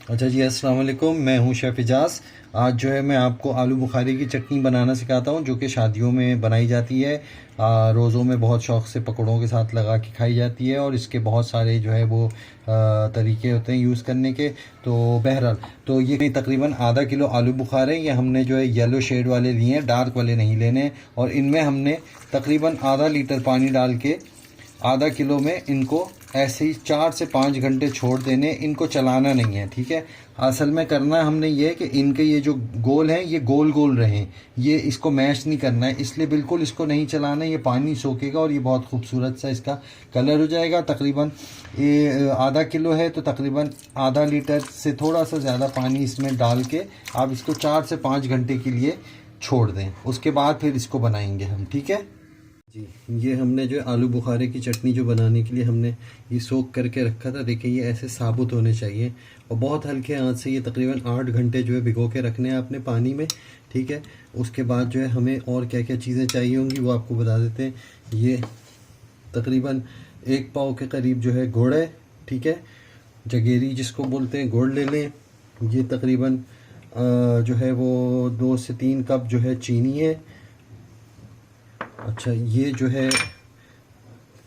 अच्छा जी, अस्सलाम वालेकुम। मैं हूँ शेफ़ इजाज़। आज जो है मैं आपको आलू बुखारे की चटनी बनाना सिखाता हूँ, जो कि शादियों में बनाई जाती है। रोज़ों में बहुत शौक़ से पकौड़ों के साथ लगा के खाई जाती है, और इसके बहुत सारे जो है वो तरीके होते हैं यूज़ करने के। तो बहरहाल, तो ये तकरीबन आधा किलो आलू बुखारे, ये हमने जो है येलो शेड वाले लिए हैं, डार्क वाले नहीं लेने हैं। और इनमें हमने तकरीबन आधा लीटर पानी डाल के आधा किलो में इनको ऐसे ही 4 से 5 घंटे छोड़ देने। इनको चलाना नहीं है, ठीक है। असल में करना हमने ये कि इनके ये जो गोल हैं ये गोल गोल रहें, ये इसको मैश नहीं करना है, इसलिए बिल्कुल इसको नहीं चलाना है। ये पानी सोखेगा और ये बहुत खूबसूरत सा इसका कलर हो जाएगा। तकरीबन ये आधा किलो है, तो तकरीबन आधा लीटर से थोड़ा सा ज़्यादा पानी इसमें डाल के आप इसको 4 से 5 घंटे के लिए छोड़ दें। उसके बाद फिर इसको बनाएंगे हम, ठीक है जी। ये हमने जो आलू बुखारे की चटनी जो बनाने के लिए हमने ये सोख करके रखा था, देखिए ये ऐसे साबुत होने चाहिए। और बहुत हल्के आंच से ये तकरीबन 8 घंटे जो है भिगो के रखने हैं अपने पानी में, ठीक है। उसके बाद जो है हमें और क्या क्या चीज़ें चाहिए होंगी वो आपको बता देते हैं। ये तकरीबन 1 पाव के करीब जो है गुड़ है, ठीक है। जगेरी जिसको बोलते हैं, गुड़ ले लें। ये तकरीबन जो है वो 2 से 3 कप जो है चीनी है। अच्छा, ये जो है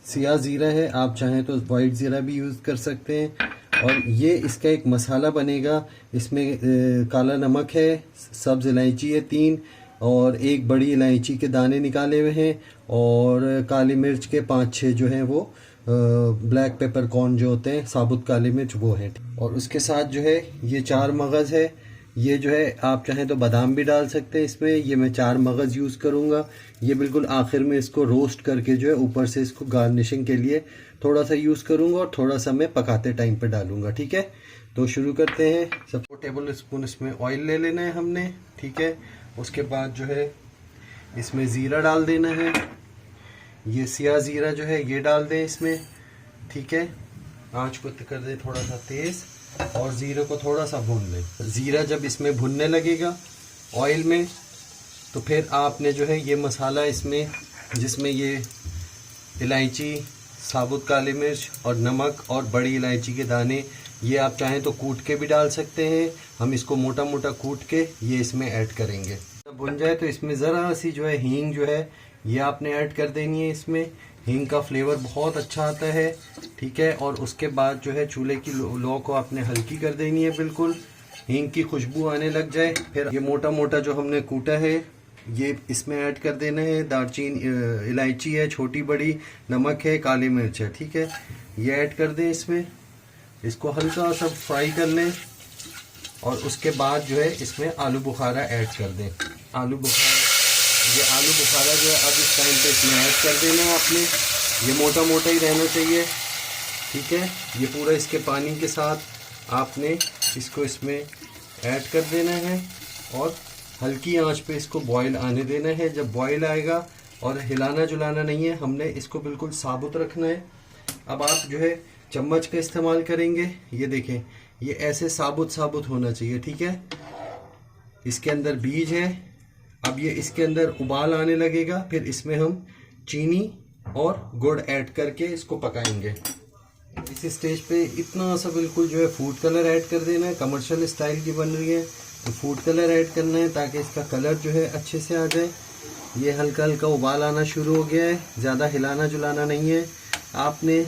सिया ज़ीरा है, आप चाहें तो वाइट ज़ीरा भी यूज़ कर सकते हैं। और ये इसका एक मसाला बनेगा। इसमें काला नमक है, सब्ज़ इलायची है 3, और 1 बड़ी इलायची के दाने निकाले हुए हैं, और काली मिर्च के 5-6 जो हैं वो ब्लैक पेपर कॉर्न जो होते हैं, साबुत काली मिर्च वो है। और उसके साथ जो है ये 4 मगज़ है। ये जो है आप चाहें तो बादाम भी डाल सकते हैं इसमें। ये मैं 4 मगज़ यूज़ करूँगा। ये बिल्कुल आखिर में इसको रोस्ट करके जो है ऊपर से इसको गार्निशिंग के लिए थोड़ा सा यूज़ करूँगा, और थोड़ा सा मैं पकाते टाइम पे डालूँगा, ठीक है। तो शुरू करते हैं। सब 4 टेबल स्पून इसमें ऑयल ले लेना है हमने, ठीक है। उसके बाद जो है इसमें ज़ीरा डाल देना है। ये सिया ज़ीरा जो है ये डाल दें इसमें, ठीक है। आँच को कर दें थोड़ा सा तेज़, और ज़ीरे को थोड़ा सा भून लें। ज़ीरा जब इसमें भुनने लगेगा ऑयल में, तो फिर आपने जो है ये मसाला इसमें, जिसमें ये इलायची, साबुत काली मिर्च और नमक और बड़ी इलायची के दाने, ये आप चाहें तो कूट के भी डाल सकते हैं। हम इसको मोटा मोटा कूट के ये इसमें ऐड करेंगे। जब भुन जाए तो इसमें ज़रा सी जो है हींग जो है ये आपने ऐड कर देनी है। इसमें हींग का फ्लेवर बहुत अच्छा आता है, ठीक है। और उसके बाद जो है चूल्हे की लो को आपने हल्की कर देनी है, बिल्कुल हींग की खुशबू आने लग जाए। फिर ये मोटा मोटा जो हमने कूटा है ये इसमें ऐड कर देना है। दालचीनी, इलायची है छोटी बड़ी, नमक है, काली मिर्च है, ठीक है। ये ऐड कर दें इसमें। इसको हल्का सा फ्राई कर लें, और उसके बाद जो है इसमें आलू बुखारा ऐड कर दें। आलू बुखारा जो है अब इस टाइम पे इसमें ऐड कर देना है आपने। ये मोटा मोटा ही रहना चाहिए, ठीक है। ये पूरा इसके पानी के साथ आपने इसको इसमें ऐड कर देना है, और हल्की आंच पे इसको बॉईल आने देना है। जब बॉईल आएगा, और हिलाना जुलाना नहीं है, हमने इसको बिल्कुल साबुत रखना है। अब आप जो है चम्मच का इस्तेमाल करेंगे। ये देखें, ये ऐसे साबुत साबुत होना चाहिए, ठीक है। इसके अंदर बीज है। अब ये इसके अंदर उबाल आने लगेगा, फिर इसमें हम चीनी और गुड़ ऐड करके इसको पकाएंगे। इस स्टेज पे इतना सा बिल्कुल जो है फूड कलर ऐड कर देना है। कमर्शियल स्टाइल की बन रही है तो फूड कलर ऐड करना है, ताकि इसका कलर जो है अच्छे से आ जाए। ये हल्का हल्का उबाल आना शुरू हो गया है, ज़्यादा हिलाना जुलाना नहीं है आपने,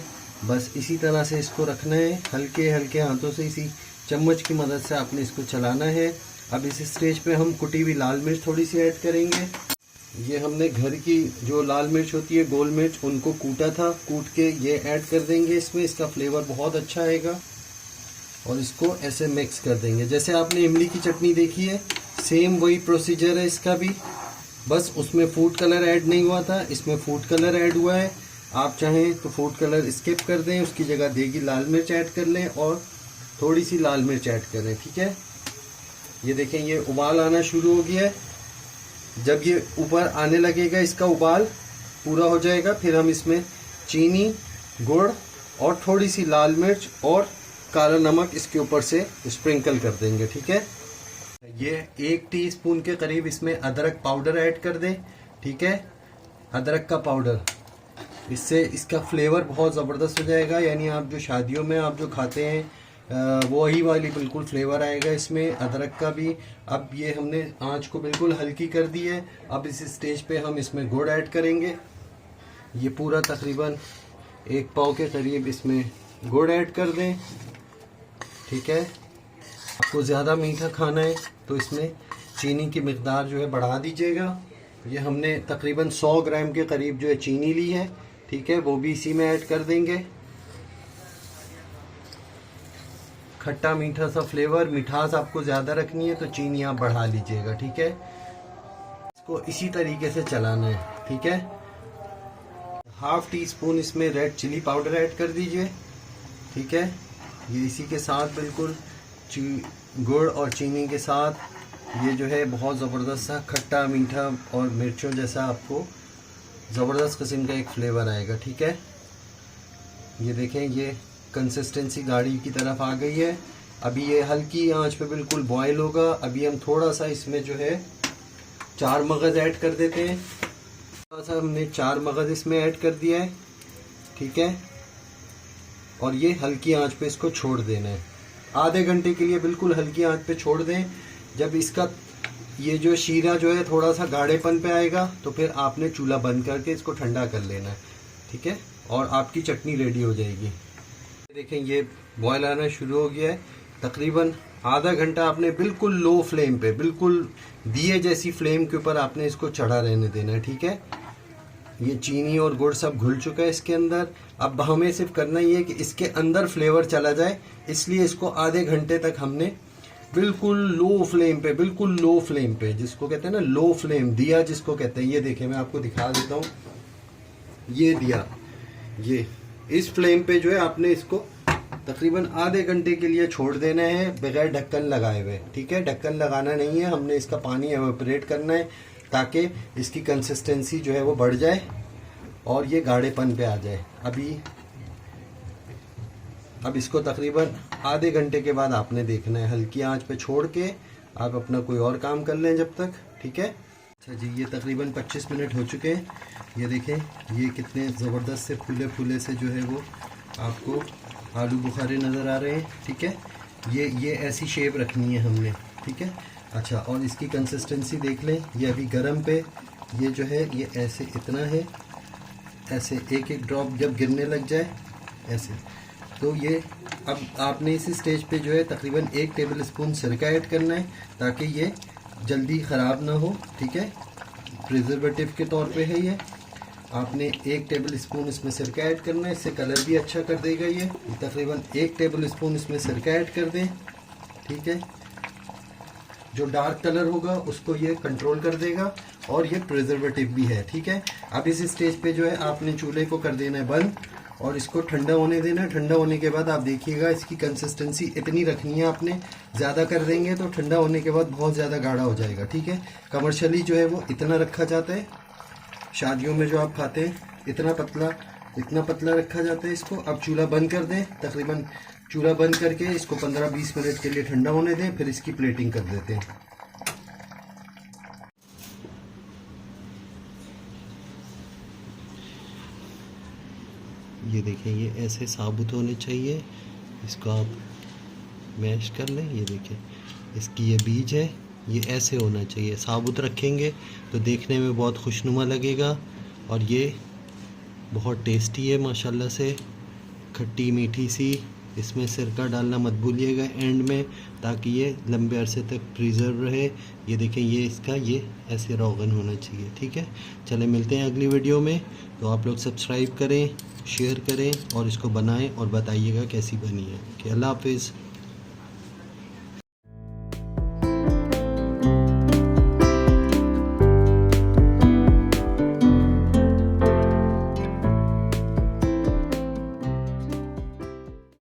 बस इसी तरह से इसको रखना है। हल्के हल्के हाथों से, इसी चम्मच की मदद से आपने इसको चलाना है। अब इस स्टेज पे हम कुटी हुई लाल मिर्च थोड़ी सी ऐड करेंगे। ये हमने घर की जो लाल मिर्च होती है, गोल मिर्च, उनको कूटा था, कूट के ये ऐड कर देंगे इसमें। इसका फ्लेवर बहुत अच्छा आएगा, और इसको ऐसे मिक्स कर देंगे। जैसे आपने इमली की चटनी देखी है, सेम वही प्रोसीजर है इसका भी, बस उसमें फूड कलर ऐड नहीं हुआ था, इसमें फूड कलर ऐड हुआ है। आप चाहें तो फूड कलर स्किप कर दें, उसकी जगह देगी लाल मिर्च ऐड कर लें, और थोड़ी सी लाल मिर्च ऐड करें, ठीक है। ये देखें, ये उबाल आना शुरू हो गया है। जब ये ऊपर आने लगेगा, इसका उबाल पूरा हो जाएगा, फिर हम इसमें चीनी, गुड़ और थोड़ी सी लाल मिर्च और काला नमक इसके ऊपर से स्प्रिंकल कर देंगे, ठीक है। ये 1 टीस्पून के करीब इसमें अदरक पाउडर ऐड कर दें, ठीक है। अदरक का पाउडर, इससे इसका फ्लेवर बहुत ज़बरदस्त हो जाएगा। यानी आप जो शादियों में आप जो खाते हैं वही वाली बिल्कुल फ्लेवर आएगा इसमें, अदरक का भी। अब ये हमने आंच को बिल्कुल हल्की कर दी है। अब इस स्टेज पे हम इसमें गुड़ ऐड करेंगे। ये पूरा तकरीबन 1 पाव के करीब इसमें गुड़ ऐड कर दें, ठीक है। आपको ज़्यादा मीठा खाना है तो इसमें चीनी की मिकदार जो है बढ़ा दीजिएगा। ये हमने तकरीबन 100 ग्राम के करीब जो है चीनी ली है, ठीक है, वो भी इसी में ऐड कर देंगे। खट्टा मीठा सा फ्लेवर, मिठास आपको ज़्यादा रखनी है तो चीनी आप बढ़ा लीजिएगा, ठीक है। इसको इसी तरीके से चलाना है, ठीक है। ½ टीस्पून इसमें रेड चिली पाउडर ऐड कर दीजिए, ठीक है। ये इसी के साथ बिल्कुल गुड़ और चीनी के साथ ये जो है बहुत ज़बरदस्त सा खट्टा मीठा और मिर्चों जैसा आपको ज़बरदस्त किस्म का एक फ्लेवर आएगा, ठीक है। ये देखें, ये कंसिस्टेंसी गाढ़ी की तरफ आ गई है। अभी ये हल्की आंच पे बिल्कुल बॉयल होगा। अभी हम थोड़ा सा इसमें जो है 4 मगज़ ऐड कर देते हैं। थोड़ा सा हमने 4 मगज़ इसमें ऐड कर दिया है, ठीक है। और ये हल्की आंच पे इसको छोड़ देना है आधे घंटे के लिए, बिल्कुल हल्की आंच पे छोड़ दें। जब इसका ये जो शीरा जो है थोड़ा सा गाढ़ेपन पे आएगा तो फिर आपने चूल्हा बंद करके इसको ठंडा कर लेना है, ठीक है। और आपकी चटनी रेडी हो जाएगी। देखें, ये बॉयल आना शुरू हो गया है। तकरीबन आधा घंटा आपने बिल्कुल लो फ्लेम पे, बिल्कुल दिए जैसी फ्लेम के ऊपर आपने इसको चढ़ा रहने देना है, ठीक है। ये चीनी और गुड़ सब घुल चुका है इसके अंदर। अब हमें सिर्फ करना ही है कि इसके अंदर फ्लेवर चला जाए, इसलिए इसको आधे घंटे तक हमने बिल्कुल लो फ्लेम पे, बिल्कुल लो फ्लेम पे, जिसको कहते हैं ना लो फ्लेम, दिया जिसको कहते हैं। ये देखें, मैं आपको दिखा देता हूँ, ये दिया, ये इस फ्लेम पे जो है आपने इसको तकरीबन आधे घंटे के लिए छोड़ देना है बगैर ढक्कन लगाए हुए, ठीक है। ढक्कन लगाना नहीं है, हमने इसका पानी एवेपोरेट करना है ताकि इसकी कंसिस्टेंसी जो है वो बढ़ जाए और ये गाढ़ेपन पे आ जाए। अब इसको तकरीबन आधे घंटे के बाद आपने देखना है, हल्की आंच पे छोड़ के आप अपना कोई और काम कर लें जब तक, ठीक है। अच्छा जी, ये तकरीबन 25 मिनट हो चुके हैं। ये देखें, ये कितने ज़बरदस्त से फूले फूले से जो है वो आपको आलू बुखारे नज़र आ रहे हैं, ठीक है। ये ऐसी शेप रखनी है हमने, ठीक है। अच्छा, और इसकी कंसिस्टेंसी देख लें, ये अभी गर्म पे ये जो है ये ऐसे इतना है, ऐसे एक एक ड्रॉप जब गिरने लग जाए ऐसे, तो ये अब आपने इस स्टेज पे जो है तकरीबन 1 टेबल स्पून सिरका ऐड करना है ताकि ये जल्दी ख़राब ना हो, ठीक है। प्रिजर्वेटिव के तौर पे है ये। आपने 1 टेबल स्पून इसमें सिरका ऐड करना है, इससे कलर भी अच्छा कर देगा। ये तकरीबन 1 टेबल स्पून इसमें सिरका ऐड कर दें, ठीक है। जो डार्क कलर होगा उसको ये कंट्रोल कर देगा और ये प्रिजर्वेटिव भी है, ठीक है। अब इस स्टेज पे जो है आपने चूल्हे को कर देना है बंद और इसको ठंडा होने देना है। ठंडा होने के बाद आप देखिएगा इसकी कंसिस्टेंसी इतनी रखनी है आपने, ज़्यादा कर देंगे तो ठंडा होने के बाद बहुत ज़्यादा गाढ़ा हो जाएगा, ठीक है। कमर्शियली जो है वो इतना रखा जाता है, शादियों में जो आप खाते हैं इतना पतला रखा जाता है इसको। अब चूल्हा बंद कर दें, तकरीबन चूल्हा बंद करके इसको 15-20 मिनट के लिए ठंडा होने दें, फिर इसकी प्लेटिंग कर देते हैं। ये देखें, ये ऐसे साबुत होने चाहिए, इसको आप मैश कर लें। ये देखें, इसकी ये बीज है, ये ऐसे होना चाहिए। साबुत रखेंगे तो देखने में बहुत खुशनुमा लगेगा और ये बहुत टेस्टी है माशाल्लाह से, खट्टी मीठी सी। इसमें सिरका डालना मत भूलिएगा एंड में, ताकि ये लंबे अरसे तक प्रिजर्व रहे। ये देखें, ये इसका ये ऐसे रोगन होना चाहिए, ठीक है। चले मिलते हैं अगली वीडियो में। तो आप लोग सब्सक्राइब करें, शेयर करें और इसको बनाएं और बताइएगा कैसी बनी है। अल्लाह हाफिज़।